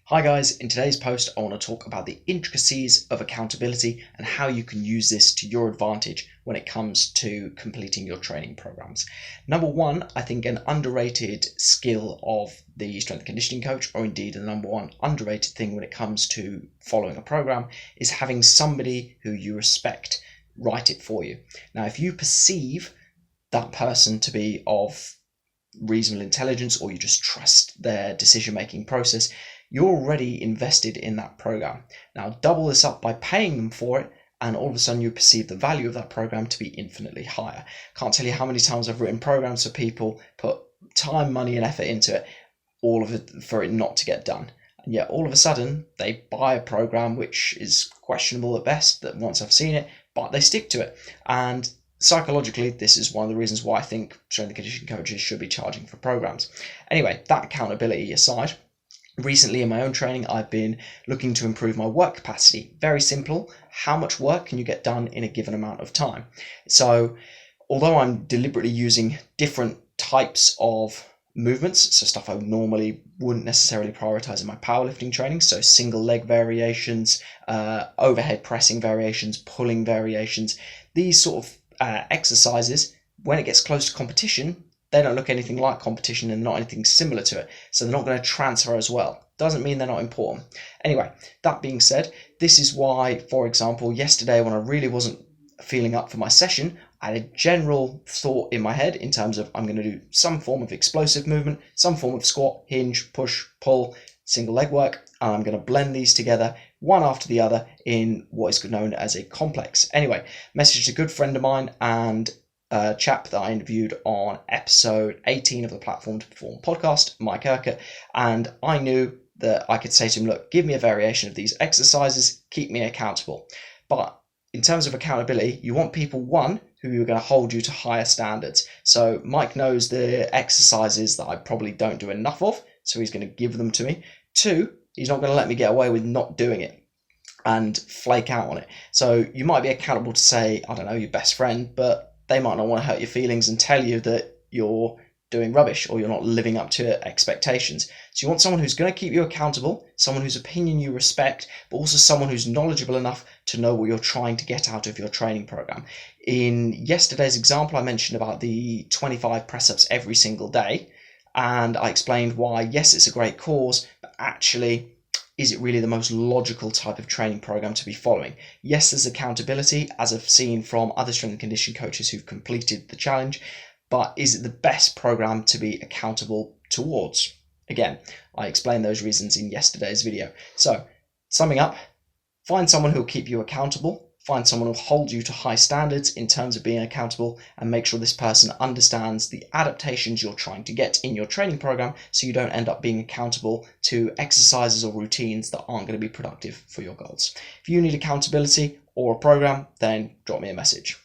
Hi guys, in today's post I want to talk about the intricacies of accountability and how you can use this to your advantage when it comes to completing your training programs. Number one, I think an underrated skill of the strength and conditioning coach, or indeed the number one underrated thing when it comes to following a program, is having somebody who you respect write it for you. Now, if you perceive that person to be of reasonable intelligence, or you just trust their decision-making process, you're already invested in that program. Now double this up by paying them for it, and all of a sudden you perceive the value of that program to be infinitely higher. Can't tell you how many times I've written programs for people, put time, money and effort into it, all of it for it not to get done. And yet all of a sudden they buy a program which is questionable at best, that once I've seen it, but they stick to it. And psychologically, this is one of the reasons why I think strength and conditioning coaches should be charging for programs. Anyway, that accountability aside, recently in my own training, I've been looking to improve my work capacity. Very simple. How much work can you get done in a given amount of time? So although I'm deliberately using different types of movements, so stuff I normally wouldn't necessarily prioritize in my powerlifting training, so single leg variations, overhead pressing variations, pulling variations, these sort of exercises, when it gets close to competition, they don't look anything like competition and not anything similar to it. So they're not going to transfer as well. Doesn't mean they're not important. Anyway, that being said, this is why, for example, yesterday when I really wasn't feeling up for my session, I had a general thought in my head in terms of I'm going to do some form of explosive movement, some form of squat, hinge, push, pull, single leg work, and I'm going to blend these together one after the other in what is known as a complex. Anyway, messaged a good friend of mine and a chap that I interviewed on episode 18 of the Platform to Perform podcast, Mike Urquhart, and I knew that I could say to him, look, give me a variation of these exercises, keep me accountable. But in terms of accountability, you want people, one, who are going to hold you to higher standards. So Mike knows the exercises that I probably don't do enough of, so he's going to give them to me. Two, he's not going to let me get away with not doing it and flake out on it. So you might be accountable to, say, I don't know, your best friend, but they might not want to hurt your feelings and tell you that you're doing rubbish or you're not living up to expectations. So you want someone who's going to keep you accountable, someone whose opinion you respect, but also someone who's knowledgeable enough to know what you're trying to get out of your training program. In yesterday's example, I mentioned about the 25 press-ups every single day, and I explained why, yes, it's a great cause, but actually, is it really the most logical type of training program to be following? Yes, there's accountability, as I've seen from other strength and conditioning coaches who've completed the challenge, but is it the best program to be accountable towards? Again, I explained those reasons in yesterday's video. So, summing up, find someone who'll keep you accountable, find someone who'll hold you to high standards in terms of being accountable, and make sure this person understands the adaptations you're trying to get in your training program so you don't end up being accountable to exercises or routines that aren't going to be productive for your goals. If you need accountability or a program, then drop me a message.